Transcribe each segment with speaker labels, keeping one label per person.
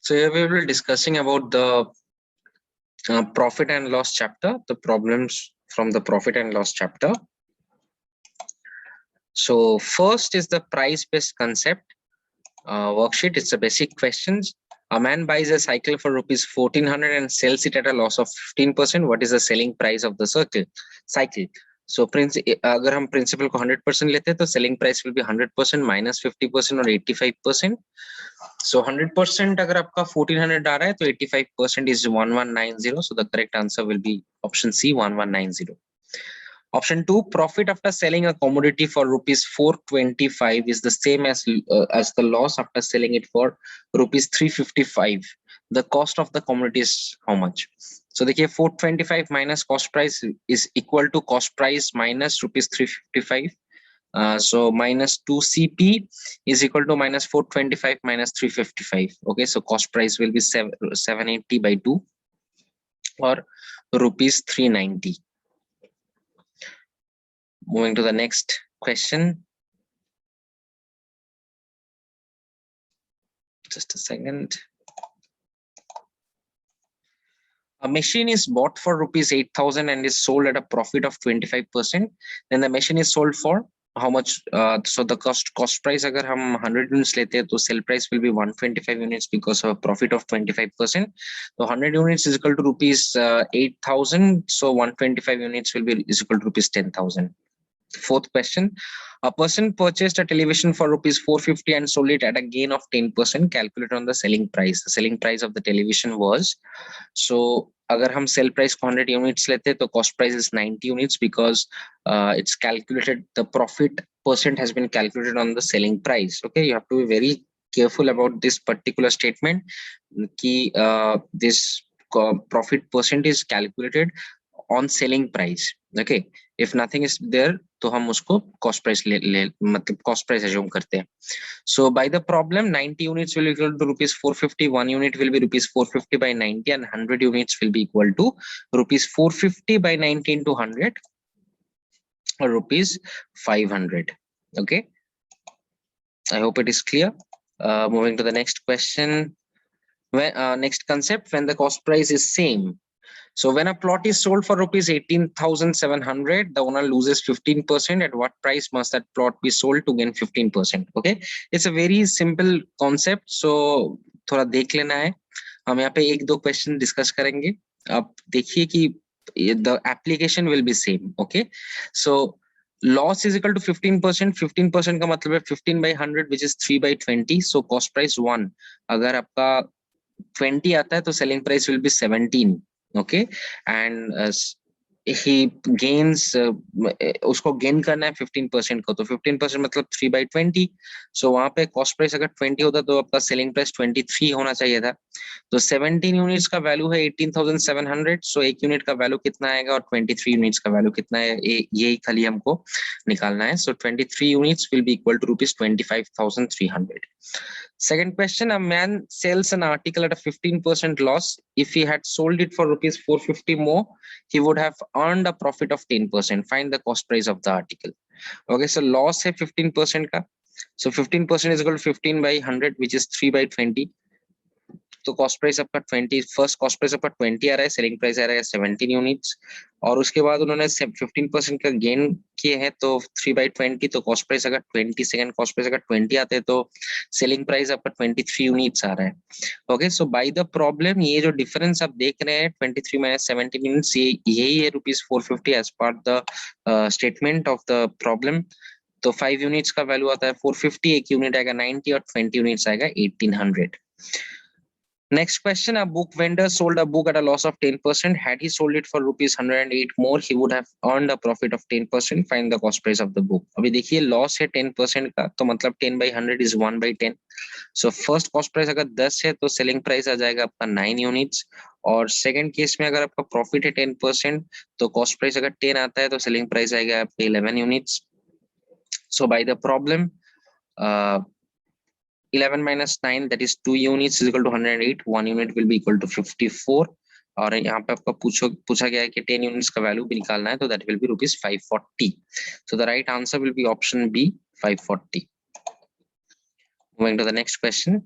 Speaker 1: So here we will be discussing about the profit and loss chapter, the problems from the profit and loss chapter. So first is the price-based concept worksheet. It's a basic questions. A man buys a cycle for rupees 1400 and sells it at a loss of 15%. What is the selling price of the cycle? So अगर हम principal को 100% लेते हैं तो selling price will be 100% minus 50% और 85%. So 100% अगर आपका 1400 आ रहा है तो 85% is 1190. So the correct answer will be option C, 1190. Option 2, profit after selling a commodity for rupees 425 is the same as the loss after selling it for rupees 355. The cost of the commodity is how much? So देखिए 425 minus cost price is equal to cost price minus rupees 355. So minus 2 CP is equal to minus 425 minus 355. Okay, so cost price will be 780 by 2 or rupees 390. Moving to the next question. Just a second. A machine is bought for rupees 8,000 and is sold at a profit of 25%. Then the machine is sold for how much? So the cost price agar hum 100 units lete hain, to sell price will be 125 units because of a profit of 25%. So 100 units is equal to rupees 8,000. So 125 units will be is equal to rupees 10,000. Fourth question, a person purchased a television for rupees 450 and sold it at a gain of 10%. Calculate on the selling price. The selling price of the television was, so agar hum sell price 100 units lete to cost price is 90 units because it's calculated, the profit percent has been calculated on the selling price. Okay, you have to be very careful about this particular statement ki this profit percent is calculated on selling price. Okay, if nothing is there तो हम उसको cost price मतलब cost price assume करते हैं. So by the problem 90 units will be equal to rupees 450, 1 unit will be rupees 450 by 90 and 100 units will be equal to rupees 450 by 90 into 100 or rupees 500. Okay, I hope it is clear. Moving to the next question. Next concept, when the cost price is same. So when a plot is sold for rupees 18,700, the owner loses 15%. At what price must that plot be sold to gain 15%? Okay, it's a very simple concept. So थोड़ा देख लेना है. हम यहाँ पे एक दो question discuss करेंगे. आप देखिए कि the application will be same. Okay, so loss is equal to 15%. 15% का मतलब है 15 by 100 which is 3 by 20. So cost price 1. अगर आपका 20 आता है तो selling price will be 17. Okay, and he gains उसको gain करना है 15% को, तो 15% मतलब 3 by 20. So वहाँ पे cost price अगर 20 होता तो आपका selling price 23 होना चाहिए था. तो 17 units का value है 18,700. So एक unit का value कितना आएगा और 23 units का value कितना है, यही खाली हमको निकालना है. So 23 units will be equal to rupees 25,300. Second question, a man sells an article at a 15% loss. If he had sold it for rupees 450 more, he would have earned a profit of 10%. Find the cost price of the article. Okay, so loss है 15% का. So 15% is equal to 15 by 100, which is 3 by 20. तो cost price आपका 20, first cost price आपका 20 आ रहा है, selling price आ रहा है 17 units, और उसके बाद उन्होंने 15% का गेन किए हैं तो 3 by 20, तो कॉस्ट प्राइस अगर 20, सेकंड कॉस्ट प्राइस अगर 20 आते हैं तो सेलिंग प्राइस आपका 23 यूनिट्स आ रहा है. Okay, so by the problem ये जो डिफरेंस आप देख रहे हैं 23 माइनस 17 यूनिट्स, यही है rupees 450 as part the statement of the problem. तो 5 यूनिट्स का वैल्यू आता है 450, एक यूनिट आएगा 90 और 20 यूनिट्स आएगा 1800. Next question, a book vendor sold a book at a loss of 10%. Had he sold it for rupees 108 more, he would have earned a profit of 10%. Find the cost price of the book. अभी देखिए loss है 10% का, तो मतलब 10 by 100 is 1 by 10. So first cost price अगर 10 है तो selling price आ जाएगा आपका 9 units, और second case में अगर आपका profit है 10% तो cost price अगर 10 आता है तो selling price आएगा आपका 11 units. So by the problem, 11 minus 9, that is 2 units is equal to 108. 1 unit will be equal to 54. और यहाँ पे आपका पूछा गया है कि 10 units का वैल्यू भी निकालना है, तो that will be rupees 540. So the right answer will be option B, 540. Moving to the next question.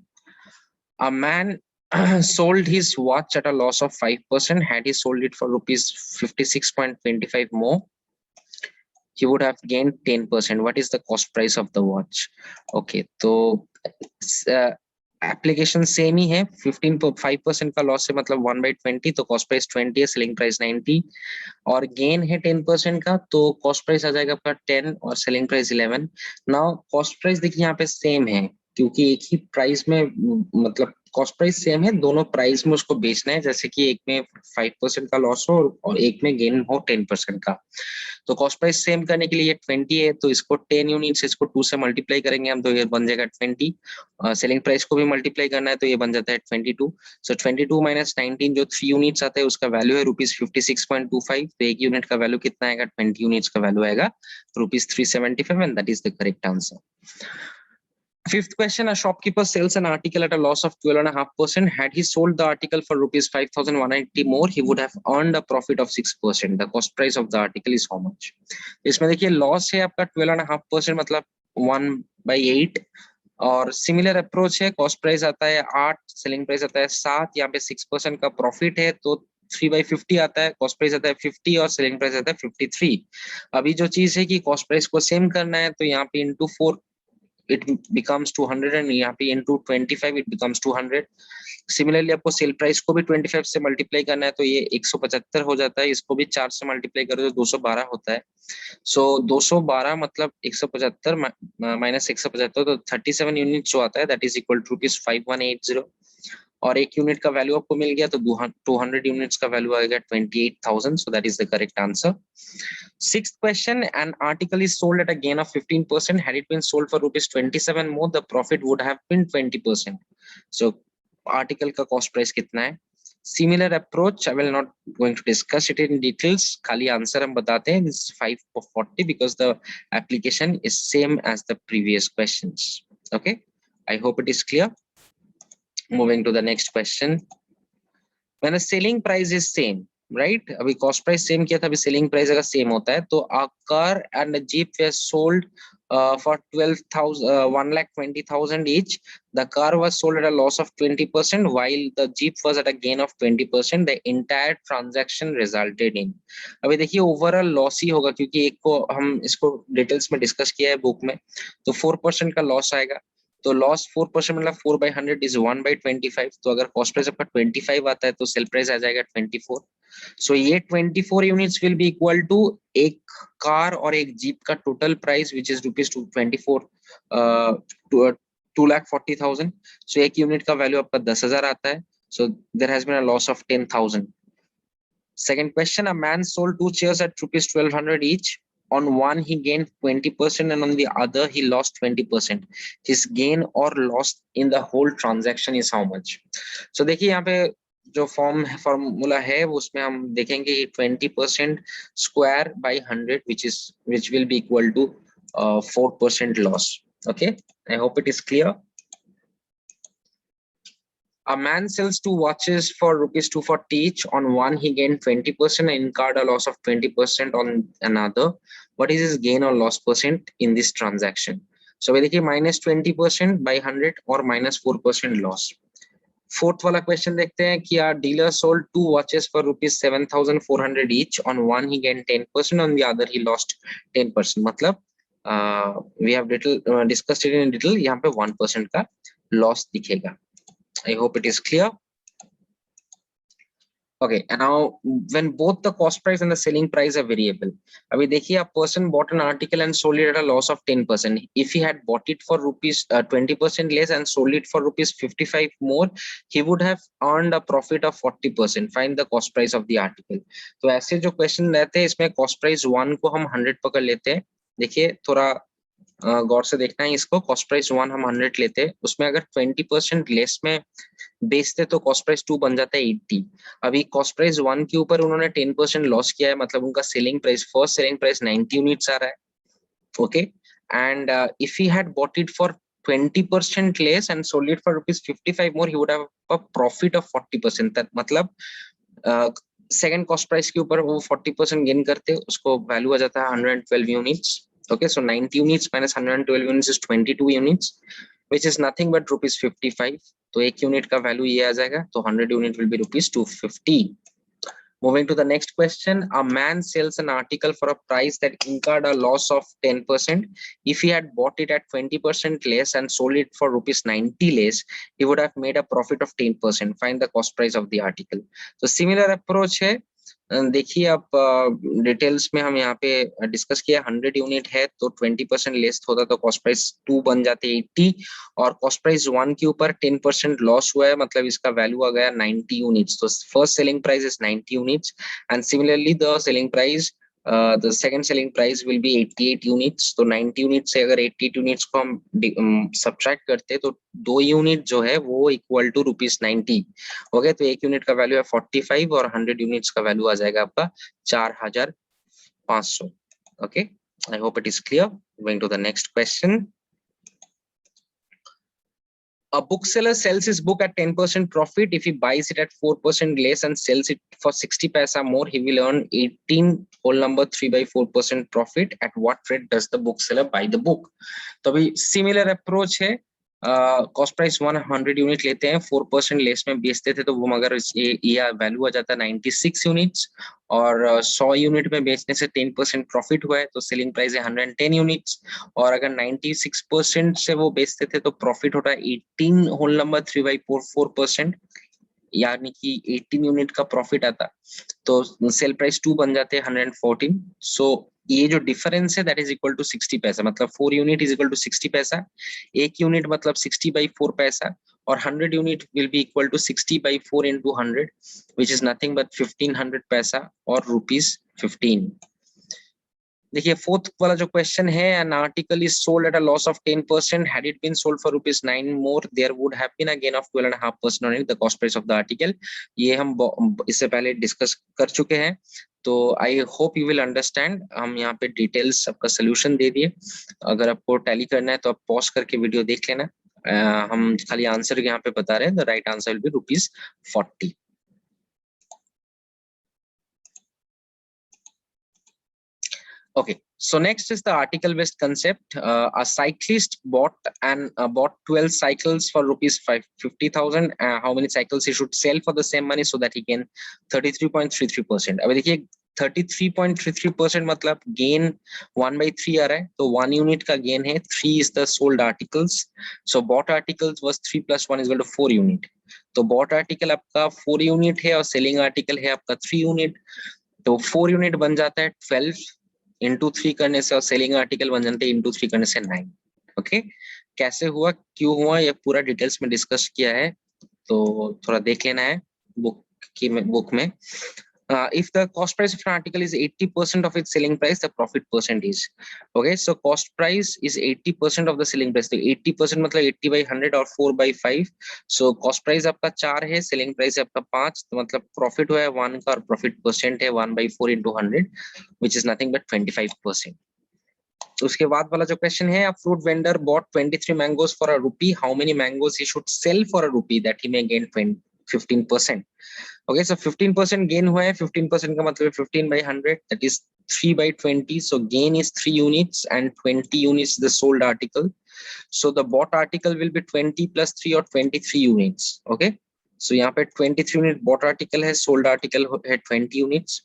Speaker 1: A man sold his watch at a loss of 5%. Had he sold it for rupees 56.25 more, he would have gained 10%. What is the cost price of the watch? Okay, तो application same ही है, 15.5% का loss है, मतलब 1/20, तो cost price 20 है, selling price 90, और gain है 10% का, तो कॉस्ट प्राइस आ जाएगा आपका 10 और selling price 11। Now cost price देखिए यहाँ पे सेम है, क्योंकि एक ही प्राइस में, मतलब कॉस्ट प्राइस सेम है, दोनों प्राइस में उसको बेचना है, जैसे कि एक में 5% का लॉस हो और एक में गेन हो 10% का। तो कॉस्ट प्राइस सेम करने के लिए 20 है, तो इसको 10 यूनिट से इसको 2 से मल्टीप्लाई करेंगे हम, तो ये बन जाएगा 20। सेलिंग प्राइस को भी मल्टीप्लाई करना है, तो ये बन जाता है 22। सो 22 माइनस 19, जो 3 यूनिट्स आता है उसका वैल्यू है ₹56.25, तो एक यूनिट का वैल्यू कितना आएगा? 20 यूनिट्स का वैल्यू आएगा ₹375, and that is the correct answer. Fifth question, a shopkeeper sells an article at a loss of 12.5%. Had he sold the article for rupees 5,180 more, he would have earned a profit of 6%. The cost price of the article is how much? इसमें देखिए loss है आपका 12.5%, मतलब 1/8, और similar approach है, cost price आता है 8, selling price आता है 7, यहाँ पे 6% का प्रॉफिट है, तो 3/50 आता है, कॉस्ट प्राइस आता है 50 और सेलिंग प्राइस आता है 53। अभी जो चीज है कि कॉस्ट प्राइस को सेम करना है, तो यहाँ पे इंटू 4 it becomes 200, and यहाँ पे into 25 it becomes 200। सिमिलरली आपको सेल प्राइस को भी 25 से मल्टीप्लाई करना है, तो ये 175 हो जाता है, इसको भी 4 से मल्टीप्लाई करो तो 212 होता है। सो 212 मतलब 175 माइनस 175, तो 37 यूनिट जो आता है, दैट इज इक्वल टू ₹5180, और एक यूनिट का वैल्यू आपको मिल गया, तो 200 यूनिट्स का वैल्यू आएगा 28,000। So that is the correct answer. Sixth question, an article is sold at a gain of 15%. Had it been sold for ₹27 more, the profit would have been 20%. So article का cost price कितना है? Similar approach, I will not going to discuss it in details. खाली answer हम बताते हैं, this is 540, because the application is same as the previous questions. Okay, I hope it is clear. Moving to the next question. When a selling price is same, right? अभी cost price same किया था, अभी selling price अगर same होता है, तो a car and a jeep were sold for 1,20,000 each. The car was sold at a loss of 20%, while the jeep was at a gain of 20%. The entire transaction resulted in, अभी देखिए overall loss ही होगा, क्योंकि एक को हम इसको details में discuss किया है बुक में, तो 4% का लॉस आएगा। तो लॉस 4% मतलब 4/100 इज 1/25। तो अगर कॉस्ट प्राइस आपका 25 आता है, तो सेल प्राइस आ जाएगा 24। सो ये 24 units will be equal to एक कार और एक जीप का total price, which is ₹24 2,40,000। So एक यूनिट का वैल्यू आपका 10,000 आता है। So there has been a loss of 10,000। Second question, a man sold 2 chairs at ₹1,200 each. On one he gained 20%, and on the other he lost 20%. His gain or loss in the whole transaction is how much? So देखिए यहाँ पे जो formula है उसमें हम देखेंगे 20% square by 100, which will be equal to 4% loss. Okay, I hope it is clear. A man sells 2 watches for ₹240 each. On one he gained 20% and incurred a loss of 20% on another. What is his gain or loss percent in this transaction? So we देखिए -20% by 100 or -4% loss. Fourth वाला question देखते हैं कि our dealer sold 2 watches for ₹7,400 each. On one he gained 10%, on the other he lost 10%. मतलब we have discussed it in detail, यहाँ पे 1% का loss दिखेगा. I hope it is clear. Okay, and now when both the cost price and the selling price are variable, अभी देखिए a person bought an article and sold it at a loss of 10%. If he had bought it for rupees 20% less and sold it for rupees 55 more, he would have earned a profit of 40%. Find the cost price of the article. तो ऐसे जो question रहते हैं, इसमें cost price 1 को हम 100 पकड़ लेते हैं। देखिए थोड़ा गौर से देखना है इसको, कॉस्ट प्राइस 1 हम 100 लेते हैं, उसमें अगर 20% लेस में बेचते तो कॉस्ट प्राइस 2 बन जाता है 80। अभी कॉस्ट प्राइस 1 के ऊपर उन्होंने 10% लॉस किया है, मतलब उनका selling price, first selling price 90 units आ रहा है। Okay, and if he had bought it for 20% less and sold it for ₹55 more, he would have a profit of 40%. that मतलब सेकंड कॉस्ट प्राइस के ऊपर वो 40% गेन करते, उसको value आ जाता है 112 units. Okay, so 90 units minus 112 units is 22 units, which is nothing but ₹55. तो 1 unit का वैल्यू ये आ जाएगा, तो 100 unit will B ₹250. Moving to the next question, a man sells an article for a price that incurred a loss of 10%. If he had bought it at 20% less and sold it for ₹90 less, he would have made a profit of 10%. Find the cost price of the article. So similar approach है. देखिए आप details में हम यहाँ पे discuss किया, 100 unit है तो 20% लेस होता तो कॉस्ट प्राइस 2 बन जाते 80, और कॉस्ट प्राइस 1 के ऊपर 10% लॉस हुआ है, मतलब इसका वैल्यू आ गया 90 यूनिट्स. तो first selling price is 90 units and similarly the selling price the second selling price will be 88 units. तो 90 यूनिट से अगर 88 यूनिट्स को हम सब्ट्रैक्ट करते तो 2 यूनिट जो है वो इक्वल टू ₹90 हो गए. तो 1 यूनिट का वैल्यू है 45 और 100 यूनिट्स का वैल्यू आ जाएगा आपका 4500. Okay, I hope it is clear. Going to the next question. A bookseller sells his book at 10% profit. If he buys it at 4% less and sells it for 60 paisa more, he will earn 18 whole number 3/4% profit. At what rate does the bookseller buy the book? तो अभी similar approach है. Cost price 100 unit लेते हैं, 4% less में बेचते थे तो वो मगर ये वैल्यू आ जाता है 96 यूनिट्स, और 100 यूनिट में बेचने से 10% प्रॉफिट हुआ है तो सेलिंग प्राइस है 110 यूनिट्स. और अगर 96% से वो बेचते थे तो प्रॉफिट होता है 18 होल नंबर 3/4%, यानी कि 18 यूनिट का प्रॉफिट आता तो सेल प्राइस 2 बन जाते हैं 114. सो ये जो डिफरेंस है दैट इज इक्वल टू 60 पैसा, मतलब 4 यूनिट इज इक्वल टू 60 पैसा, 1 यूनिट मतलब 60/4 पैसा, और 100 unit will be equal to 60/4 into 100 which is nothing but 1500 पैसा और ₹15. देखिए फोर्थ वाला जो क्वेश्चन है, an article is sold at a loss of 10%. Had it been sold for ₹9 more, there would have been a gain of 12.5% on it, the cost price of the article. ये हम इससे पहले discuss कर चुके हैं, तो I hope you will understand. हम यहाँ पे डिटेल्स सबका सोल्यूशन दे दिए. अगर आपको टैली करना है तो आप पॉज करके वीडियो देख लेना. हम खाली आंसर यहाँ पे बता रहे हैं. The right answer will B ₹40. Okay, so next is the article-based concept. A cyclist bought 12 cycles for ₹50,000. How many cycles he should sell for the same money so that he can 33.33%? अब देखिए 33.33% मतलब gain 1/3 आ रहा है, तो 1 unit का gain है. 3 is the sold articles. So bought articles was 3 + 1 = 4 unit. तो bought article आपका 4 यूनिट है और सेलिंग आर्टिकल है आपका 3 यूनिट. तो 4 यूनिट बन जाता है 12 इंटू 3 करने से, और सेलिंग आर्टिकल बन जाते हैं इंटू 3 करने से 9. ओके, कैसे हुआ क्यों हुआ ये पूरा डिटेल्स में डिस्कस किया है, तो थोड़ा देख लेना है बुक में. If the cost price of an article is 80% of its selling price, the profit percent is okay. So cost price is 80% of the selling price. तो 80% मतलब 80/100 और 4/5. So cost price आपका 4 है, selling price आपका 5, तो मतलब profit हुआ है 1 का और profit percent है 1/4 into 100, which is nothing but 25%. तो उसके बाद वाला जो क्वेश्चन है, a fruit vendor bought 23 mangoes for ₹1. How many mangoes he should sell for ₹1 that he may gain 15%? Okay, so 15% gain हुआ है. 15% का मतलब 15/100, that is 3/20. So gain is 3 units and 20 units the sold article. So the bought article will be 20 + 3 or 23 units. Okay, so यहाँ पे 23 unit bought article है, sold article है 20 units.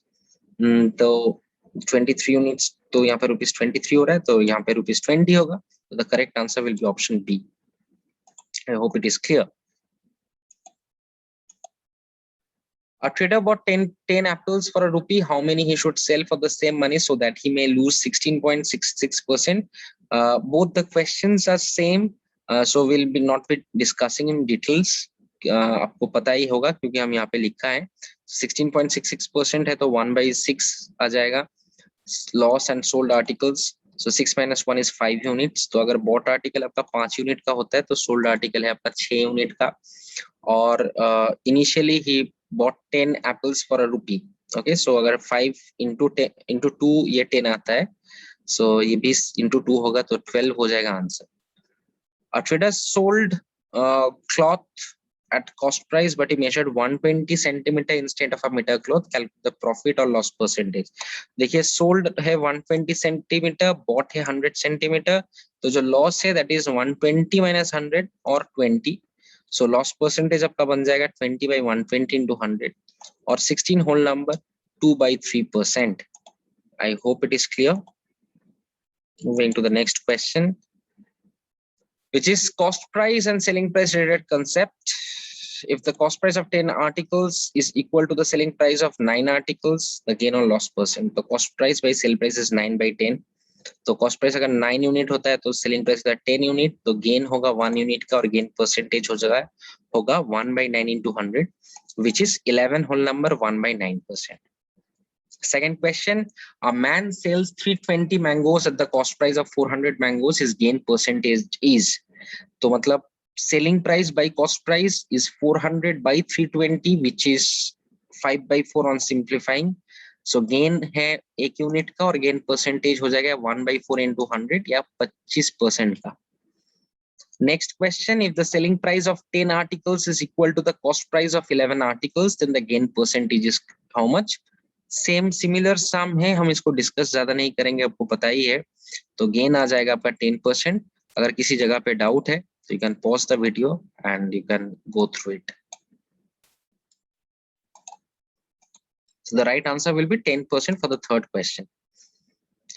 Speaker 1: तो 23 units तो यहाँ पे ₹23 हो रहा है, तो यहाँ पे ₹20 होगा. So the correct answer will be option B. I hope it is clear. A trader bought 10 apples for ₹1. How many he should sell for the same money so that he may lose 16.66%? Both the questions are same, so we'll be not be discussing in details. आपको पता ही होगा क्योंकि हम यहाँ पे लिखा है 16.66% है, तो 1/6 आ जाएगा. Loss and sold articles, so 6 - 1 is 5 units. तो अगर bought article आपका 5 यूनिट का होता है तो sold article है आपका 6 यूनिट का. और initially he bought 10 apples for ₹1. Okay, so अगर 5 into 10 into 2 ये 10 आता है, so ये 20 into 2 होगा तो 12 हो जाएगा answer. A trader sold cloth at cost price but he measured 120 centimeter instead of a meter cloth. Calculate the profit or loss percentage. देखिए sold है 120 centimeter, bought है 100 centimeter, तो जो loss है that is 120 - 100 or 20. So loss percentage आपका बन जाएगा 20/120 into 100 और 16 whole number 2/3%. I hope it is clear. Moving to the next question, which is cost price and selling price related concept. If the cost price of 10 articles is equal to the selling price of 9 articles, the gain or loss percent. The cost price by sale price is 9/10. तो cost price अगर 9 unit होता है तो selling price का 10 unit, तो gain होगा 1 unit का और गेन परसेंटेज होगा 1/9 into 100, which is 11 whole number 1/9%. Second question, a man sells 320 mangoes at the cost price of 400 mangoes. His gain percentage is, तो मतलब selling price by cost price is 400 by 320, which is 5/4 on simplifying. So gain है 1 unit का और gain percentage हो जाएगा 1/4 into 100 या 25% का. Next question, if the selling price of 10 articles is equal to the cost price of 11 articles, then the gain percentage is how much? Same similar sum है, हम इसको डिस्कस ज्यादा नहीं करेंगे, आपको पता ही है. तो गेन आ जाएगा आपका 10%. अगर किसी जगह पे डाउट है तो you can pause the video and you can go through it. So the right answer will be 10% for the third question.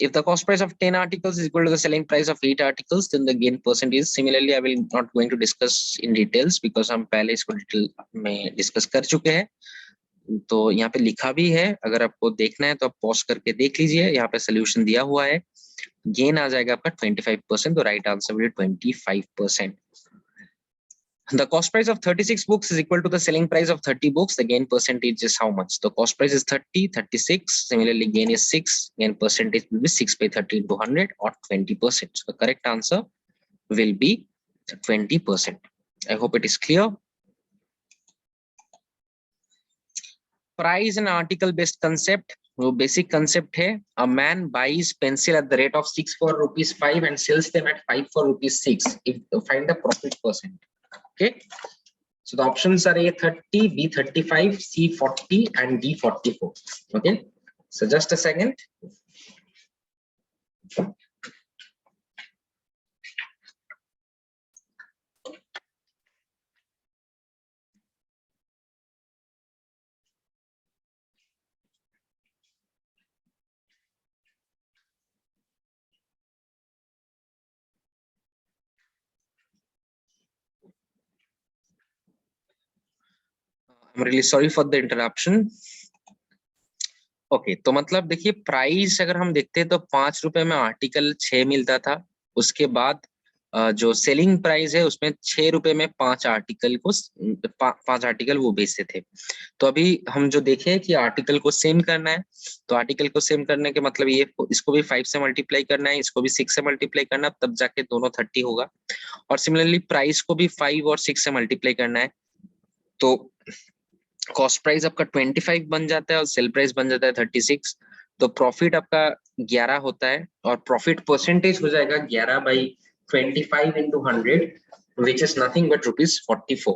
Speaker 1: If the cost price of 10 articles is equal to the selling price of 8 articles, then the gain percent is, similarly I will not going to discuss in details because हम पहले इसको detail में discuss कर चुके हैं. तो यहाँ पे लिखा भी है, अगर आपको देखना है तो आप पॉज करके देख लीजिए, यहाँ पे सोल्यूशन दिया हुआ है. गेन आ जाएगा आपका 25%, तो right answer will 25%. The cost price of 36 books is equal to the selling price of 30 books. The gain percentage is how much? The cost price is 30, 36. Similarly, gain is 6. Gain percentage will be 6/30 into 100 or 20%. So the correct answer will be 20%. I hope it is clear. Price and article based concept. वो basic concept है. A man buys pencil at the rate of 6 for ₹5 and sells them at 5 for ₹6. If find the profit percent. Okay, so the options are A 30, B 35, C 40 and D 44. Okay, so just a second. I'm really sorry for the interruption. Okay, तो मतलब देखिए price अगर हम देखते हैं तो 5 रुपए में आर्टिकल 6 मिलता था. उसके बाद जो सेलिंग प्राइस है उसमें 6 रुपए में 5 आर्टिकल को 5 आर्टिकल वो बेचते थे. तो अभी हम जो देखे कि आर्टिकल को सेम करना है, तो आर्टिकल को सेम करने के मतलब ये इसको भी 5 से मल्टीप्लाई करना है, इसको भी 6 से मल्टीप्लाई करना है, तब जाके दोनों 30 होगा. और सिमिलरली प्राइस को भी 5 और 6 से मल्टीप्लाई करना है, तो कॉस्ट प्राइस आपका 25 बन जाता है और सेल प्राइस बन जाता है 36. तो प्रॉफिट आपका 11 होता है और प्रॉफिट परसेंटेज हो जाएगा 11/25 into 100, which is nothing but ₹44.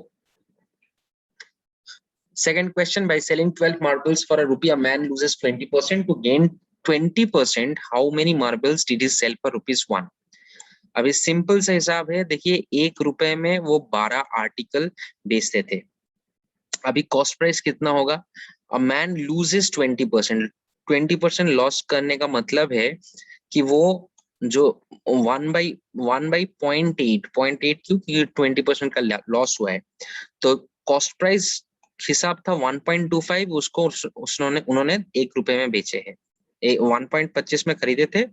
Speaker 1: Second question, by selling 12 marbles for ₹1, a man loses 20%. To gain 20%, how many marbles did he sell for ₹1? अभी सिंपल सा हिसाब है, देखिए 1 रुपए में वो 12 आर्टिकल बेचते थे. अभी कॉस्ट प्राइस कितना होगा? A man loses 20%. 20% लॉस करने का मतलब है कि वो जो 1/0.8 क्योंकि 20% का लॉस हुआ है, तो कॉस्ट प्राइस हिसाब था 1.25, उसको उन्होंने 1 रुपए में बेचे हैं. 1.25 में खरीदे थे,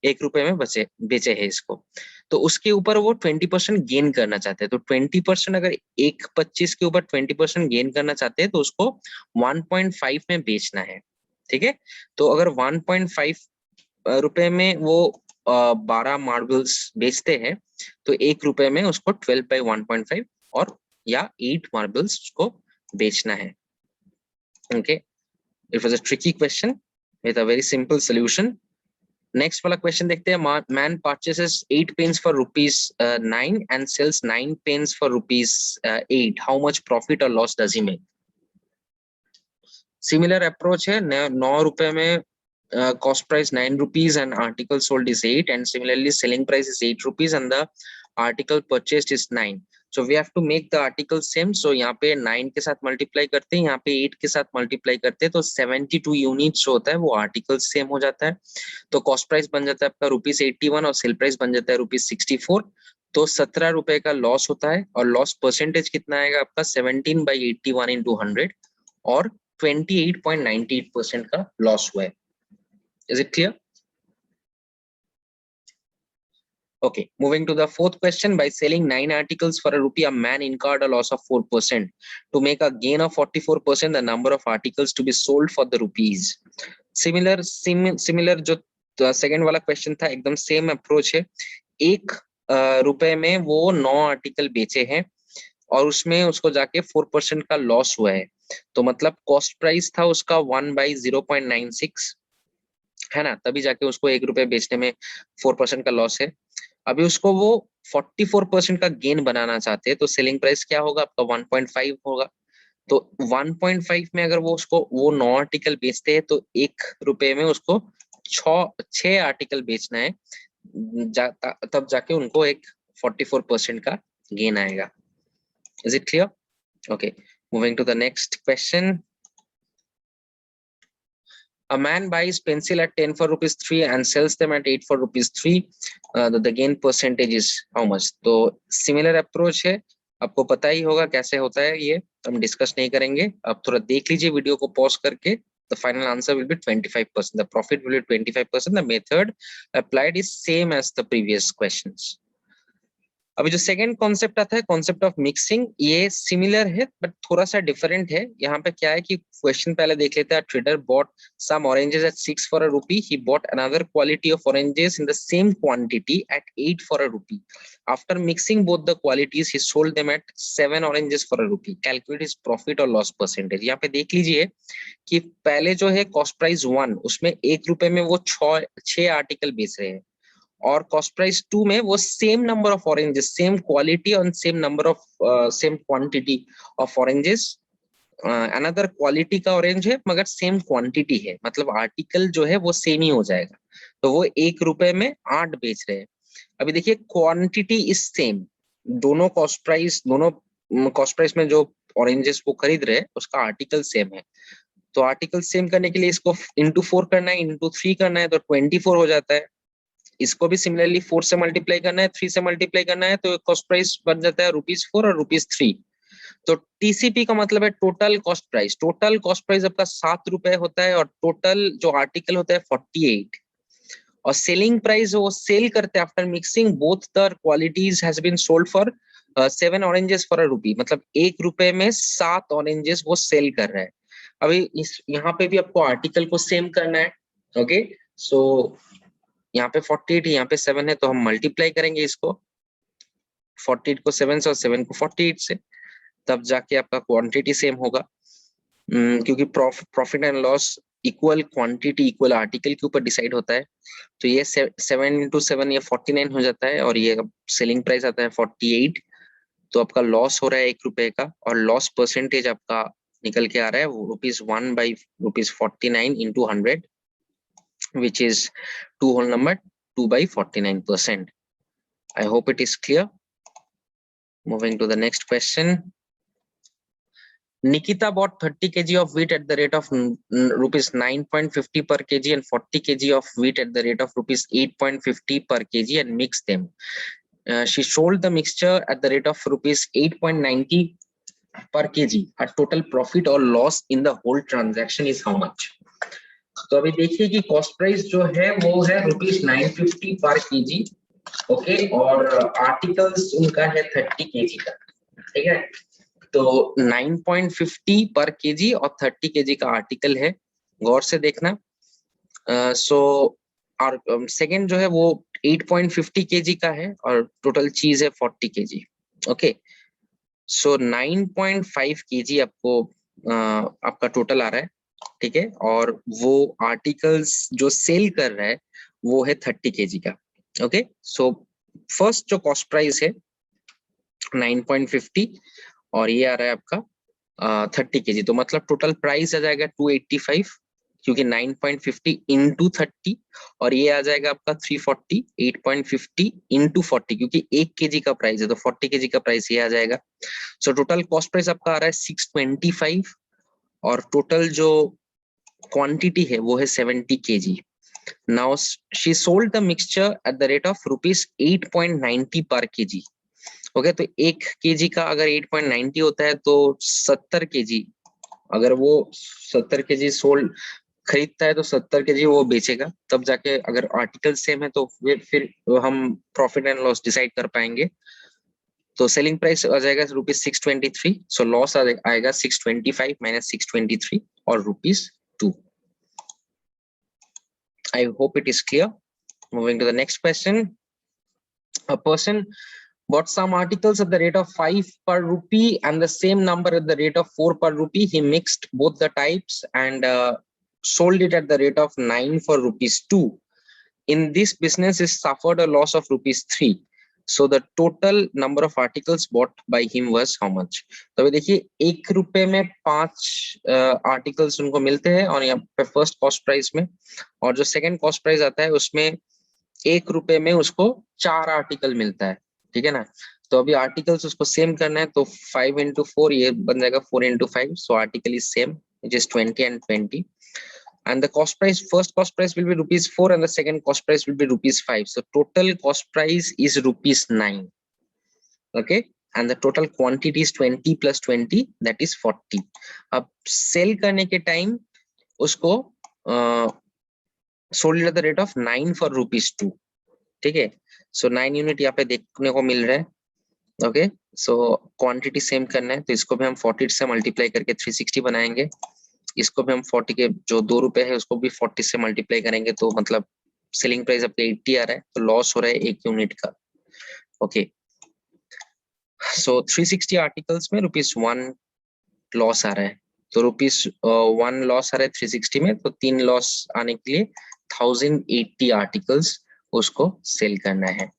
Speaker 1: 1 रुपए में बेचे हैं इसको. तो उसके ऊपर वो 20% गेन करना चाहते हैं. तो 20% अगर 1.25 के ऊपर 20% गेन करना चाहते हैं तो उसको 1.5 में बेचना है. ठीक है, तो अगर 1.5 रुपए में वो 12 मार्बल्स बेचते हैं तो 1 रुपए में उसको 12/1.5 और या 8 मार्बल्स उसको बेचना है. Okay, it was a tricky question with a very simple solution. Next वाला question देखते हैं. Man purchases 8 pens for ₹9 and sells 9 pens for ₹8. How much profit or loss does he make? Similar approach है. 9 रुपए में cost price ₹9 and article sold is 8, and similarly selling price is ₹8 and the article purchased is 9. So we have to make the article same. So यहाँ पे 9 के साथ multiply करते हैं, यहाँ पे 8 के साथ मल्टीप्लाई करते हैं, तो 72 यूनिट्स जो होता है वो आर्टिकल सेम हो जाता है. तो कॉस्ट प्राइस बन जाता है आपका ₹81 और सेल प्राइस बन जाता है ₹64. तो 17 रुपए का लॉस होता है. और लॉस परसेंटेज कितना आएगा आपका? 17/81 into 100 और 28.98% का लॉस हुआ है. Is it clear? Okay, moving to the fourth question. By selling 9 articles for ₹1, a man incurred a loss of 4%. To make a gain of 44%, the number of articles to be sold for the rupees. Similar जो second वाला question था, एकदम same approach है. 1 रुपए में वो 9 article बेचे हैं और उसमें उसको जाके 4% का लॉस हुआ है. तो मतलब कॉस्ट प्राइस था उसका 1/0.96 है ना, तभी जाके उसको 1 रुपए बेचने में 4% का लॉस है. अभी उसको वो 44% का गेन बनाना चाहते हैं, तो सेलिंग प्राइस क्या होगा आपका? 1.5 होगा. तो 1.5 में अगर वो 9 आर्टिकल बेचते हैं तो 1 रुपए में उसको 6 आर्टिकल बेचना है, तब जाके उनको एक 44% का गेन आएगा. Is it clear? Okay, moving to the next question. A man buys pencil at 10 for ₹3 and sells them at 8 for ₹3. The gain percentage is how much? तो सिमिलर अप्रोच है, आपको पता ही होगा कैसे होता है, ये हम डिस्कस नहीं करेंगे. आप थोड़ा देख लीजिए वीडियो को पॉज करके. The final answer will be 25%. The profit will be 25%. The method applied is same as the previous questions. अभी जो सेकंड कॉन्सेप्ट आता है, कॉन्सेप्ट ऑफ मिक्सिंग, ये सिमिलर है बट थोड़ा सा डिफरेंट है. यहाँ पे क्या है कि क्वेश्चन पहले देख लेते हैं. Trader bought some oranges at 6 for ₹1. He bought another quality of oranges in the same quantity at 8 for ₹1. After mixing both the qualities, he sold them at 7 oranges for ₹1. Calculate his profit or loss percentage. यहाँ पे देख लीजिए कि पहले जो है cost price 1, उसमें 1 रुपए में वो 6 आर्टिकल बेच रहे हैं, और कॉस्ट प्राइस 2 में वो same number of oranges, same quality और same number of same quantity of oranges, another quality का ऑरेंज है मगर सेम क्वांटिटी है, मतलब आर्टिकल जो है वो सेम ही हो जाएगा. तो वो 1 रुपए में 8 बेच रहे हैं. अभी देखिए क्वांटिटी इज सेम, दोनों कॉस्ट प्राइस में जो ऑरेंजेस वो खरीद रहे हैं उसका आर्टिकल सेम है. तो आर्टिकल सेम करने के लिए इसको इंटू 4 करना है, इंटू 3 करना है, तो 24 हो जाता है. इसको भी सिमिलरली 4 से मल्टीप्लाई करना है, 3 से मल्टीप्लाई करना है, तो कॉस्ट प्राइस बन जाता है ₹4 और ₹3. तो टीसीपी का मतलब है total cost price. Total cost price आपका 7 रुपए होता है और टोटल जो आर्टिकल होता है 48. और सेलिंग प्राइस वो सेल करते हैं after mixing both the qualities has been sold for 7 oranges for ₹1. मतलब 1 रुपए में 7 ऑरेंजेस वो सेल कर रहा है. अभी यहाँ पे भी आपको आर्टिकल को सेम करना है. ओके, सो यहाँ पे 48 है, यहाँ पे 7 है, तो हम मल्टीप्लाई करेंगे इसको 48 को 7 से और 7 को 48 से, तब जाके आपका क्वांटिटी सेम होगा. क्योंकि profit and loss equal quantity equal article के ऊपर डिसाइड होता है. तो ये 7 into 7 ये 49 हो जाता है, और ये सेलिंग प्राइस आता है 48. तो आपका लॉस हो रहा है 1 रुपए का, और लॉस परसेंटेज आपका निकल के आ रहा है ₹1/49 into 100, which is 2/49%. I hope it is clear. Moving to the next question. Nikita bought 30 kg of wheat at the rate of ₹9.50 per kg and 40 kg of wheat at the rate of ₹8.50 per kg and mixed them. She sold the mixture at the rate of ₹8.90 per kg. Her total profit or loss in the whole transaction is how much? तो अभी देखिए कि cost price जो है वो है ₹950 पर KG. Okay, और आर्टिकल्स उनका है 30 केजी का. ठीक है, तो 9.50 पर केजी और 30 केजी का आर्टिकल है, गौर से देखना. सो और सेकंड जो है वो 8.50 केजी का है और टोटल चीज है 40 केजी. ओके, सो 9.5 केजी आपको आपका टोटल आ रहा है. ठीक है, और वो आर्टिकल्स जो सेल कर रहा है वो है 30 केजी का. ओके, सो फर्स्ट जो कॉस्ट प्राइस है 9.50 और ये आ रहा है आपका 30 केजी, तो मतलब टोटल प्राइस आ जाएगा 285, क्योंकि 9.50 इंटू 30 और ये आ जाएगा आपका 340, 8.50 इंटू 40 क्योंकि 1 केजी का प्राइस है तो 40 केजी का प्राइस ये आ जाएगा। सो टोटल कॉस्ट प्राइस आपका आ रहा है 625 और टोटल जो क्वांटिटी है वो है 70 KG. Now she sold the mixture at the rate of rupees 8.90 पर केजी। ओके, तो 1 केजी का अगर 8.90 होता है तो 70 केजी, अगर वो 70 केजी सोल्ड खरीदता है तो 70 केजी वो बेचेगा, तब जाके अगर आर्टिकल सेम है तो फिर हम प्रॉफिट एंड लॉस डिसाइड कर पाएंगे। तो सेलिंग प्राइस आ जाएगा रुपीज 623, सो लॉस आएगा 625 माइनस 623 और rupees 2। I hope it is clear. Moving to the next question. A person bought some articles at the rate of 5 per rupee and the same number at the rate of 4 per rupee. He mixed both the types and sold it at the rate of 9 for rupees 2. In this business, he suffered a loss of rupees 3. So the total number of articles bought by him was how much? तो अभी देखिए 1 रुपए में 5 articles उनको मिलते हैं और यहाँ पे फर्स्ट कॉस्ट प्राइस में, और जो सेकंड कॉस्ट प्राइस आता है उसमें 1 रुपए में उसको 4 आर्टिकल मिलता है, ठीक है ना। तो अभी आर्टिकल्स उसको सेम करना है तो 5 into 4 ये बन जाएगा 4 into 5, so article is same which is 20 and 20, and the cost price, first cost price will be rupees 4 and the second cost price will be rupees 5, so total cost price is rupees 9. Okay, and the total quantity is 20 plus 20, that is 40. अब cell करने के time उसको sold at the rate of 9 for rupees 2, ठीक है। सो 9 unit यहाँ पे देखने को मिल रहा है। ओके, सो क्वांटिटी सेम करना है तो इसको भी हम 40 से मल्टीप्लाई करके 360 बनाएंगे, इसको भी हम 40 के जो 2 रुपए है उसको भी 40 से मल्टीप्लाई करेंगे, तो मतलब सेलिंग प्राइस आपके 80 आ रहा है, तो लॉस हो रहा है 1 यूनिट का। ओके, सो 360 आर्टिकल्स में ₹1 लॉस आ रहा है, तो ₹1 लॉस आ रहा है 360 में, तो 3 लॉस आने के लिए 1080 आर्टिकल्स उसको सेल करना है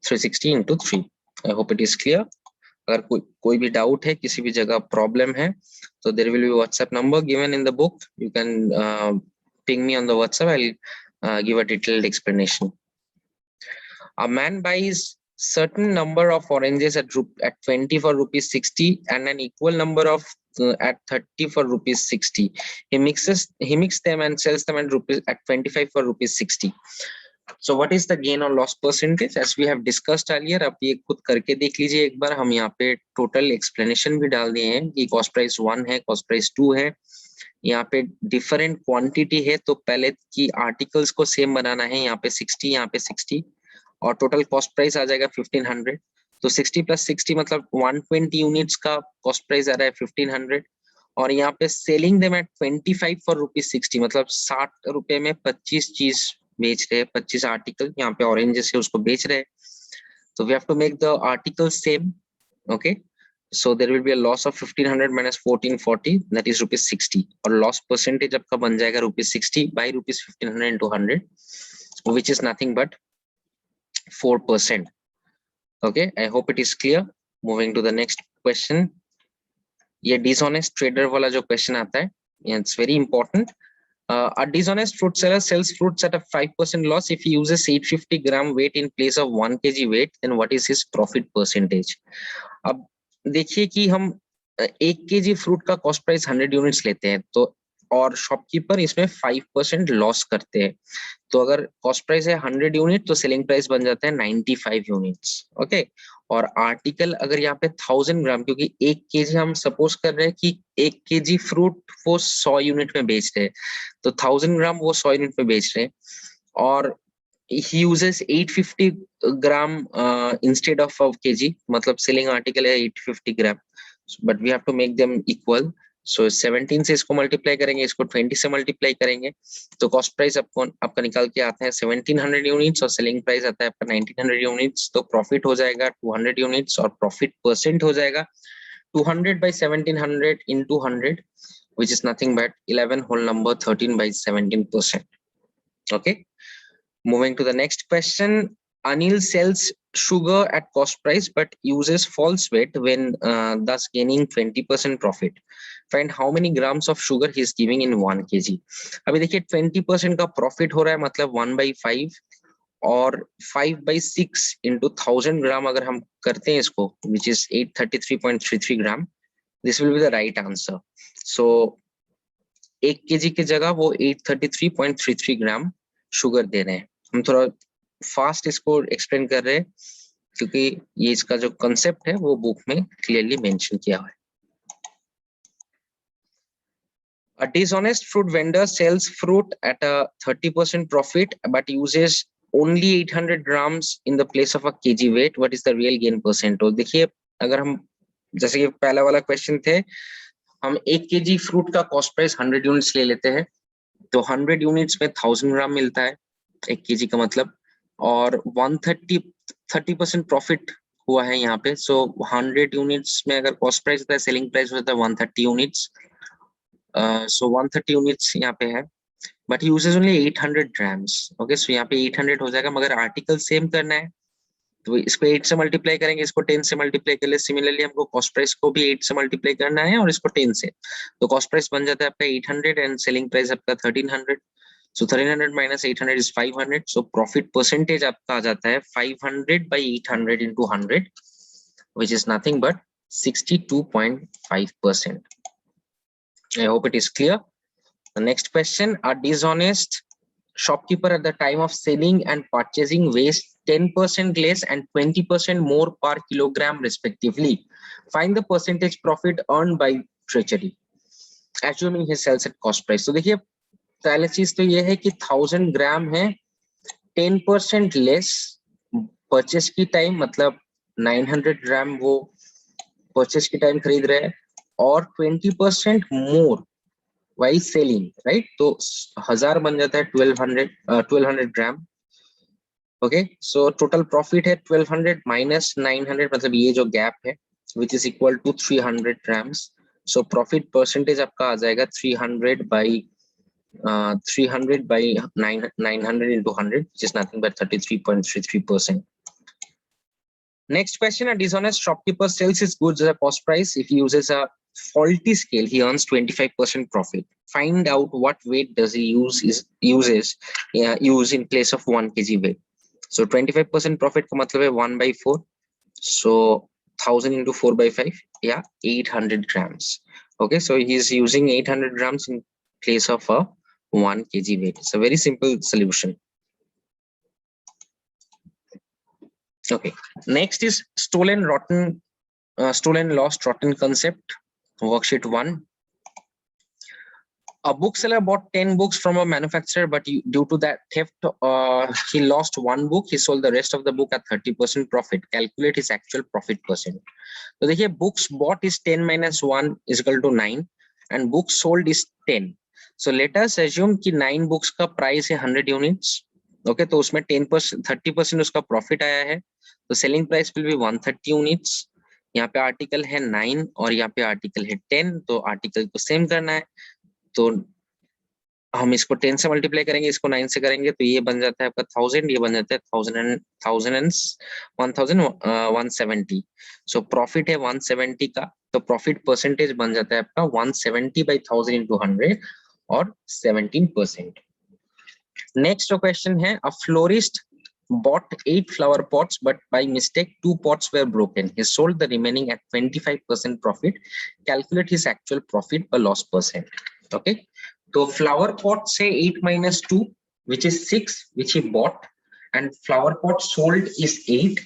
Speaker 1: 360 into 3. I hope it is clear. अगर कोई भी डाउट है, किसी भी जगह प्रॉब्लम है, तो there will be WhatsApp number given in the book, you can ping me on the WhatsApp, I will give a detailed explanation. A man buys certain number of oranges at 20 for rupees 60 and an equal number of at 30 for rupees 60. He mixes them and sells them at 25 for rupees 60. So what is the gain or loss percentage? As we have discussed earlier, आप ये खुद करके देख लीजिए एक बार, हम यहाँ पे टोटल एक्सप्लेनेशन भी डाल दिए हैं कि कॉस्ट प्राइस 1 है, कॉस्ट प्राइस 2 है, यहाँ पे डिफरेंट क्वांटिटी है, तो पहले की आर्टिकल्स को सेम बनाना है, यहाँ पे 60, यहाँ पे 60, और टोटल कॉस्ट प्राइस आ जाएगा 1500, तो 60 plus 60 मतलब 120 यूनिट्स का कॉस्ट प्राइस आ रहा है 1500, और यहाँ पे selling them at 25 for rupees 60 मतलब 60 रुपए में 25 चीज बेच रहे हैं, 25 आर्टिकल यहाँ पे ऑरेंजेस है उसको बेच रहे हैं, तो we have to make the article same. Okay, so there will be a loss of 1500 minus 1440, that is rupees 60, और loss percentage आपका बन जाएगा rupees 60 by rupees 1500 into 100, which is nothing but 4%. Okay, I hope it is clear. Moving to the next question. ये dishonest trader वाला जो question आता है, it's very important. A dishonest fruit seller sells fruits at a 5% loss. If he uses 850 gram weight in place of 1 kg weight, then what is his profit percentage? अब देखिए कि हम 1 kg fruit का cost price 100 units लेते हैं, तो और shopkeeper इसमें 5% लॉस करते हैं, तो अगर कॉस्ट प्राइस है 100 यूनिट तो सेलिंग प्राइस बन जाता है 95 यूनिट्स। ओके, और आर्टिकल अगर यहाँ पे 1000 ग्राम, क्योंकि 1 केजी हम सपोज कर रहे हैं कि 1 केजी फ्रूट वो 100 यूनिट में बेच रहे हैं, तो 1000 ग्राम वो 100 यूनिट में बेच रहे हैं, और he uses 850 gram instead of a kg, मतलब selling article है 850 gram, but we have to make them equal, so 17 से इसको मल्टीप्लाई करेंगे, इसको 20 से मल्टीप्लाई करेंगे, तो कॉस्ट प्राइस आपका निकाल के आता है 1700 यूनिट्स और सेलिंग प्राइस आता है आपका 1900 यूनिट्स, तो प्रॉफिट हो जाएगा 200 यूनिट्स और प्रॉफिट परसेंट हो जाएगा 200 by 1700 into 100, which is nothing but 11 whole number 13 by 17%. Okay, moving to the next question. Anil sells sugar at cost price but uses false weight when thus gaining 20% profit. Find how many grams of sugar he is giving in 1 kg. अभी देखिए 20% का profit हो रहा है, मतलब 1/5 और 5/6 into 1000 ग्राम अगर हम करते हैं इसको, which is 833.33 gram, this will be the right answer. So 1 kg की जगह वो 833.33 ग्राम शुगर दे रहे हैं. हम थोड़ा फास्ट इसको एक्सप्लेन कर रहे हैं क्योंकि ये इसका जो कंसेप्ट है वो बुक में क्लियरली मेंशन किया हुआ है. A dishonest fruit vendor sells fruit at a 30% profit but uses only 800 grams in the place of a kg weight. What is the real gain percent? तो देखिए, अगर हम जैसे कि पहला वाला क्वेश्चन थे, हम 1 kg फ्रूट का कॉस्ट प्राइस 100 यूनिट्स ले लेते हैं, तो 100 यूनिट्स में 1000 ग्राम मिलता है 1 kg का मतलब, और 30% प्रॉफिट हुआ है यहाँ पे. सो 100 यूनिट्स में अगर कॉस्ट प्राइस होता है, सेलिंग प्राइस होता है 130 यूनिट्स. सो 130 यूनिट्स यहाँ पे है, but uses only 800 grams. Okay, so यहाँ पे 800 हो जाएगा, मगर आर्टिकल सेम करना है तो इसको 8 से मल्टीप्लाई करेंगे, इसको 10 से मल्टीप्लाई कर ले. सिमिलरली हमको कॉस्ट प्राइस को भी 8 से मल्टीप्लाई करना है और इसको 10 से, तो कॉस्ट प्राइस बन जाता है आपका 800 एंड सेलिंग प्राइस आपका 1300. So 300 minus 800 is 500. So profit percentage आपका आ जाता है 500/800 into 100, which is nothing but 62.5%. I hope it is clear. The next question: a dishonest shopkeeper at the time of selling and purchasing weighs 10% less and 20% more per kilogram respectively. Find the percentage profit earned by treasury, assuming he sells at cost price. So देखिए, पहली चीज तो ये है कि 1000 ग्राम है, 10% less purchase की time, मतलब 900 ग्राम वो परचेस की टाइम खरीद रहे हैं, और 20% मोर वाइल सेलिंग, राइट. तो 1000 बन जाता है 1200 gram. Okay, so total profit है 1200 माइनस 900, मतलब ये जो गैप है, which is equal to 300 grams. So profit percentage आपका आ जाएगा 300 by 900 into 100, which is nothing but 33.33%. Next question: a dishonest shopkeeper sells his goods at a cost price. If he uses a faulty scale, he earns 25% profit. Find out what weight does he use in place of 1 kg weight. So 25% profit का मतलब है 1/4. So 1000 into 4/5, yeah, 800 grams. Okay, so he is using 800 grams in place of a 1 kg weight. It's a very simple solution. Okay, next is stolen lost rotten concept, worksheet 1. A bookseller bought 10 books from a manufacturer, but due to that theft, he lost 1 book. He sold the rest of the book at 30% profit. Calculate his actual profit percent. So देखिए, books bought is 10 minus 1 is equal to 9, and books sold is 10. So let us assume कि 9 books का price है 100 units. Okay, तो उसमें 30% उसका profit आया है, तो selling price will be 130 units. यहाँ पे आर्टिकल है 9 और यहाँ पे आर्टिकल है 10, तो आर्टिकल को सेम करना है, तो हम इसको 10 से मल्टीप्लाई करेंगे, इसको 9 से करेंगे, तो ये बन जाता है आपका 1000, ये बन जाता है 170. सो प्रॉफिट है 170 का, तो प्रॉफिट परसेंटेज बन जाता है आपका 170/1000 into 100 और 17%. नेक्स्ट क्वेश्चन है: अ florist bought 8 flower pots, but by mistake 2 pots were broken. He sold the remaining at 25% profit. Calculate his actual profit or loss percent. Okay, so flower pot say 8 minus 2, which is 6, which he bought, and flower pot sold is 8.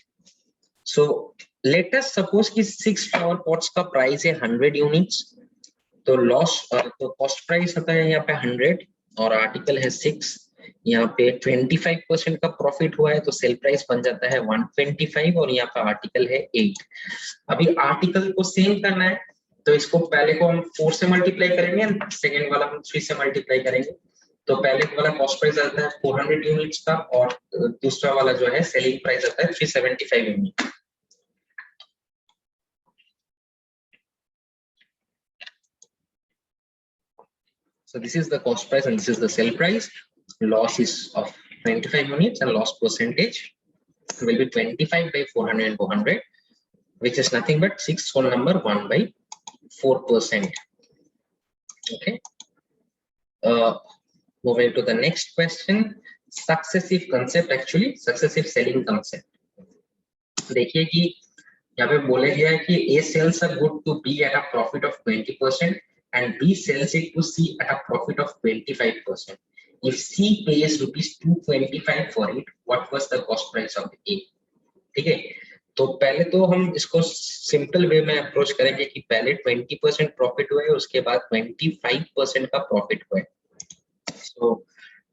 Speaker 1: So let us suppose कि 6 flower pots का price है 100 units, तो loss तो cost price होता है यहाँ पे 100 और आर्टिकल है 6, यहाँ पे 25% का प्रॉफिट हुआ है, तो सेल प्राइस बन जाता है 125 और यहाँ पे आर्टिकल है 8. अभी आर्टिकल को सेम करना है, तो इसको पहले को हम 4 से मल्टीप्लाई करेंगे, सेकंड वाला हम 3 से मल्टीप्लाई करेंगे. तो पहले वाला कॉस्ट प्राइस आता है 400 यूनिट्स का और दूसरा वाला जो है सेलिंग प्राइस आता है 375 unit. So this is the cost price and this is the sell price. Loss is of 25 units and loss percentage will be 25 by 400 and 400, which is nothing but 6 whole number 1 by 4%. Okay. Moving to the next question, successive concept, actually successive selling concept. देखिए कि यहाँ पे बोला गया है कि A sells a good to B at a profit of 20% and B sells it to C at a profit of 25%. If C pays rupees 225 for it, what was the cost price of A? ठीक है, तो पहले तो हम इसको simple way में approach करेंगे कि पहले 20% प्रॉफिट हुआ है, उसके बाद 25% का प्रॉफिट हुआ है. So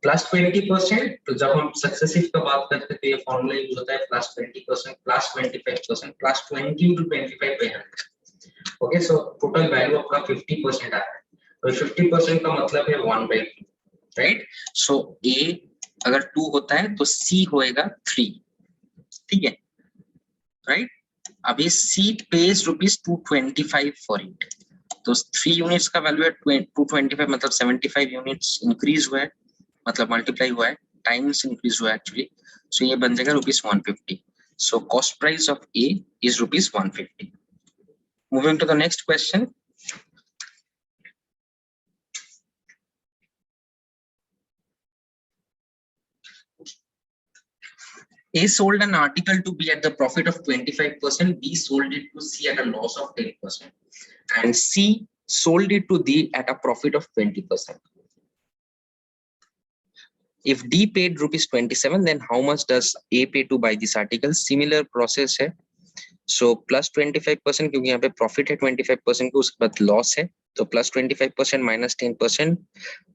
Speaker 1: प्लस 20%, तो जब हम सक्सेसिव का बात करते हैं तो ये फॉर्मूला यूज होता है plus 20% plus 25% plus 20 into 25 by 100. Okay, so total value आपका 50% आ रहा है. तो 50% का मतलब है 1 by 2, राइट. सो A अगर 2 होता है तो C होएगा 3. ठीक है, राइट. अभी C pays rupees 225 for it, तो 3 यूनिट्स का वैल्यू है 225, मतलब 75 यूनिट्स इंक्रीज हुआ है, मतलब मल्टीप्लाई हुआ है, टाइम्स इंक्रीज हुआ है एक्चुअली. सो ये बन जाएगा rupees 150. So cost price of A is rupees 150. Moving to the next question. A sold an article to B at the profit of 25%, B sold it to C at a loss of 10%, and C sold it to D at a profit of 20%. If D paid rupees 27, then how much does A pay to buy this article? Similar process है. So plus 25%, क्योंकि यहाँ पे profit है 25% को, उसके बाद loss है, तो plus 25% minus 10%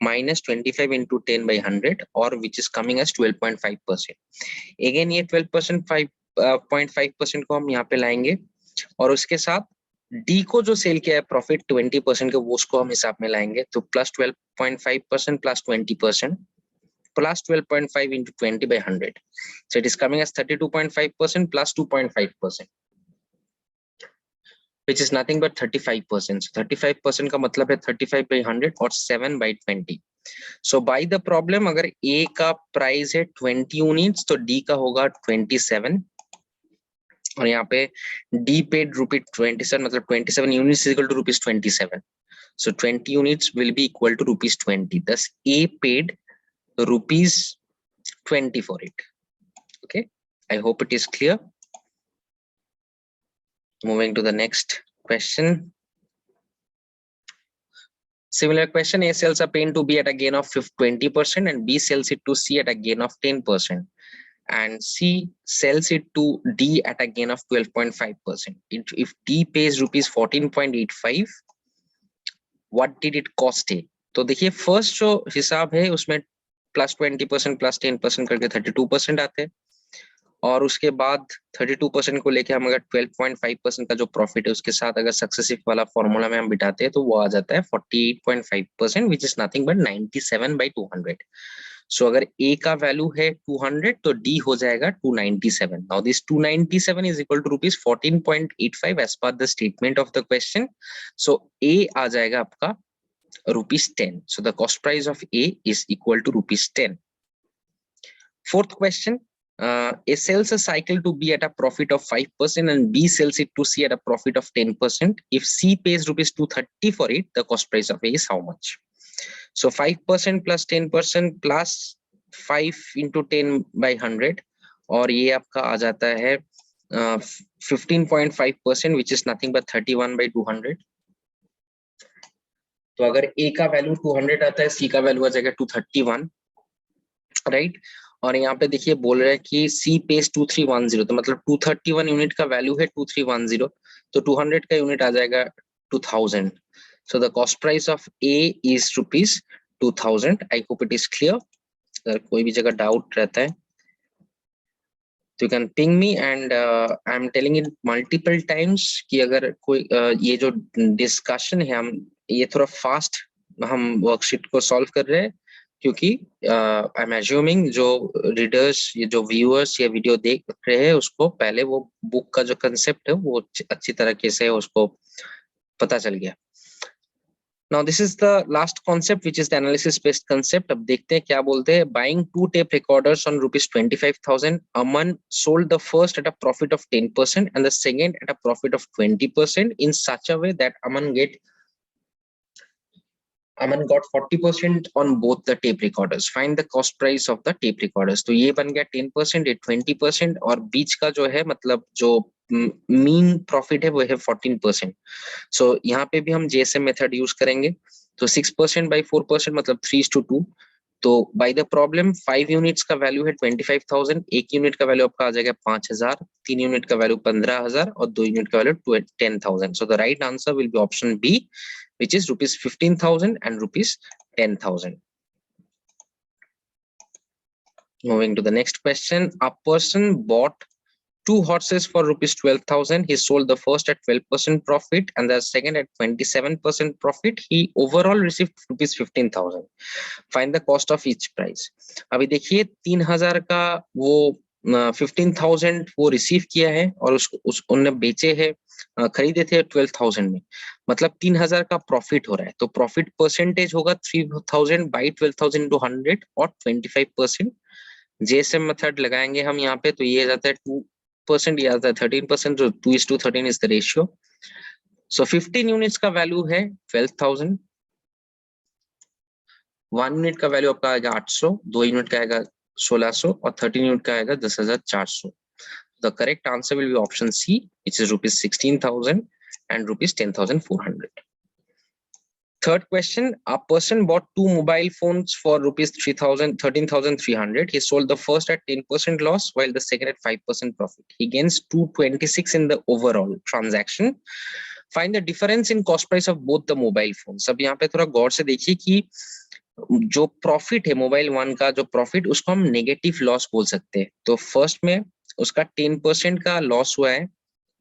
Speaker 1: minus 25 into 10 by 100, or which is coming as 12.5%. Again ये 12% 5.5% को हम यहाँ पे लाएंगे, और उसके साथ D को जो सेल किया है प्रॉफिट 20% का, वो उसको हम हिसाब में लाएंगे. तो plus 12.5% plus 20% plus 12.5 into 20 by 100. So it is coming as 32.5% plus 2.5%, which is nothing but 35%. So 35% का मतलब है 35 by 100 और 7 by 20. So by the problem, अगर A का प्राइस है 20 यूनिट्स तो D का होगा 27, और यहाँ पे D paid ₹27, मतलब 27 units is equal to ₹27. So 20 units will be equal to ₹20. Thus A paid ₹20 for it. Okay, I hope it is clear. Moving to the next question. Similar question, A sells a pen to B at a gain of 20% and B sells it to C at a gain of 10%, and C sells it to D at a gain of 12.5%. If D pays ₹14.85, what did it cost A? तो देखिए first जो हिसाब है उसमें plus 20% plus 10% करके 32% आते हैं, और उसके बाद 32% को लेके हम अगर 12.5% का जो प्रॉफिट है उसके साथ अगर सक्सेसिव वाला फॉर्मूला में हम बिठाते हैं तो वो आ जाता है 48.5%, which is nothing but 97 by 200. सो अगर A का वैल्यू है 200 तो D हो जाएगा 297. Now this 297 is equal to ₹14.85 as per the statement of the question. So A आ जाएगा आपका ₹10. So the cost price of A is equal to ₹10. Fourth question, A sells a cycle to B at a profit of 5% and B sells it to C at a profit of 10%. If C pays ₹230 for it, the cost price of A is how much? So 5% plus 10% plus 5 into 10 by 100, और ये आपका आ जाता है 15.5%, which is nothing but 31 by 200. तो अगर A का value 200 आता है, C का वैल्यू आ जाएगा 231, राइट. और यहाँ पे देखिए बोल रहे हैं कि C pays 2310, तो मतलब 231 यूनिट का वैल्यू है 2310, तो 200 का यूनिट आ जाएगा 2000. So the cost price of A is ₹2000. I hope it is clear. अगर कोई भी जगह डाउट रहता है तो you can ping me, and I am telling it multiple times कि अगर कोई ये जो डिस्कशन है, हम ये थोड़ा फास्ट हम वर्कशीट को सॉल्व कर रहे हैं, क्योंकि आई एम एज्यूमिंग जो रीडर्स, ये जो व्यूअर्स ये वीडियो देख रहे हैं उसको पहले वो बुक का जो कंसेप्ट है वो अच्छी तरीके से उसको पता चल गया. Now this is the last concept, which is the analysis based concept. अब देखते हैं क्या बोलते हैं. Buying 2 tape recorders on rupees 25,000. Aman sold the first at a profit of 10% and the second at a profit of 20% in such a way that Aman got 40% on both the tape recorders. Find the cost price of the tape recorders. तो ये बन गया 10%, ये 20% और बीच का जो है मतलब जो मीन प्रॉफिट है वो है 14%. सो यहाँ पे भी हम JSM मेथड यूज करेंगे. तो 6% by 4% मतलब 3:2. तो बाय द प्रॉब्लम 5 यूनिट्स का वैल्यू है 25,000, एक यूनिट का वैल्यू आपका आ जाएगा 5,000, 3 यूनिट का वैल्यू 15,000 और 2 यूनिट का value 10,000. So the right answer will be option B, which is rupees 15,000 and rupees 10,000. Moving to the next question. A person bought 2 horses for rupees 12,000. He sold the first at 12% profit and the second at 27% profit. He overall received rupees 15,000. Find the cost of each price. अभी देखिए 3,000 का वो 15,000 वो receive किया है और उनने बेचे है, खरीदे थे 12,000 में, मतलब 3,000 का प्रॉफिट हो रहा है. तो प्रॉफिट परसेंटेज होगा 3,000 by 12,000 into 100 और 25%. JSM मेथड लगाएंगे हम यहाँ पे, तो ये जाता है 2%, ये आता है 13%. तो 2:13 is the ratio. So 15 units का वैल्यू है 12,000. 1 यूनिट का वैल्यू आपका आएगा 800, 2 यूनिट का आएगा 1,600 और 13 यूनिट का आएगा 10,400. The correct answer will be option C, which is rupees 16,000 and rupees 10,400. Third question. A person bought 2 mobile phones for rupees 13,300. He sold the first at 10% loss while the second at 5% profit. He gains 226 in the overall transaction. Find the difference in cost price of both the mobile phones. अब यहाँ पे थोड़ा गौर से देखिए कि जो profit है mobile 1 का, जो प्रॉफिट उसको हम नेगेटिव लॉस बोल सकते हैं. तो फर्स्ट में उसका 10% का लॉस हुआ है.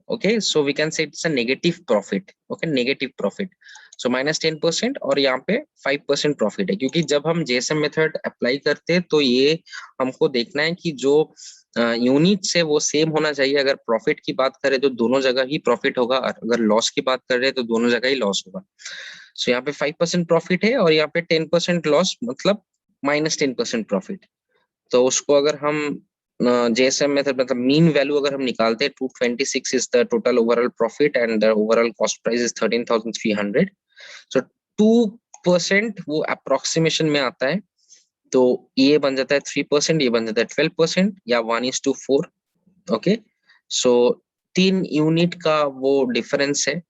Speaker 1: Okay, so we can say it's a negative profit. Okay, negative profit. So -10% और यहाँ पे 5% प्रॉफिट है, क्योंकि जब हम JSM मेथड अप्लाई करते हैं तो ये हमको देखना है कि जो यूनिट से वो सेम होना चाहिए. अगर प्रॉफिट की बात करें तो दोनों जगह ही प्रॉफिट होगा, अगर लॉस की बात कर रहे हैं तो दोनों जगह ही लॉस होगा. सो यहाँ पे 5% प्रॉफिट है और यहाँ पे 10% लॉस, मतलब -10% प्रॉफिट. तो उसको अगर हम JSM मेथड मतलब मीन वैल्यू अगर हम निकालते हैं, 226 is the total overall profit and the overall cost price is 13,300. सो 2% वो अप्रोक्सीमेशन में आता है. तो ये बन जाता है 3%, ये बन जाता है 12% या 1:4. ओके, सो 3 यूनिट का वो डिफरेंस है.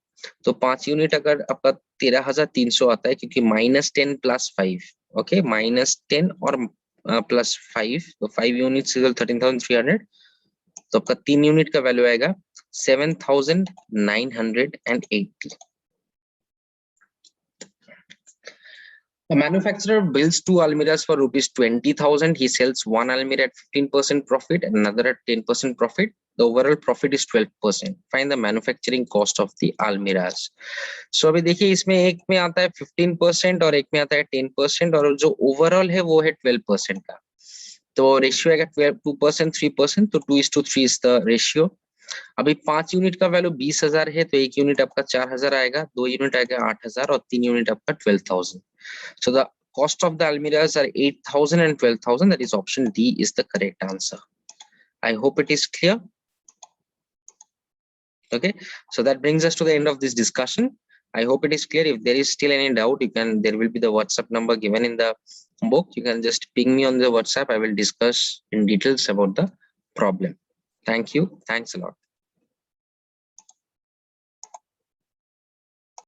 Speaker 1: तो 5 यूनिट अगर आपका 13,300 आता है, क्योंकि -10 + 5. ओके, -10 और +5, तो 5 यूनिट्स इज 13,300. तो आपका 3 यूनिट का वैल्यू आएगा 7,980. A manufacturer builds 2 almirahs for rupees 20,000. He sells 1 almirah at 15% profit and another at 10% profit. The overall profit is 12%. Find the manufacturing cost of the almirahs. So अभी देखिए इसमें एक में आता है 15% और एक में आता है 10% और जो ओवरऑल है वो है 12% का. तो रेशियो आएगा 2%, 3%. तो 2:3 इज द रेशियो. अभी 5 यूनिट का वैल्यू 20,000 है, तो एक यूनिट आपका 4,000 आएगा, 2 यूनिट आएगा 8,000 और 3 यूनिट आपका 12,000. So the cost of the almirahs are 8,000 and 12,000. That is option D is the correct answer. I hope it is clear. Okay, so that brings us to the end of this discussion. I hope it is clear. If there is still any doubt, there will be the WhatsApp number given in the book. You can just ping me on the WhatsApp. I will discuss in details about the problem. Thank you. Thanks a lot.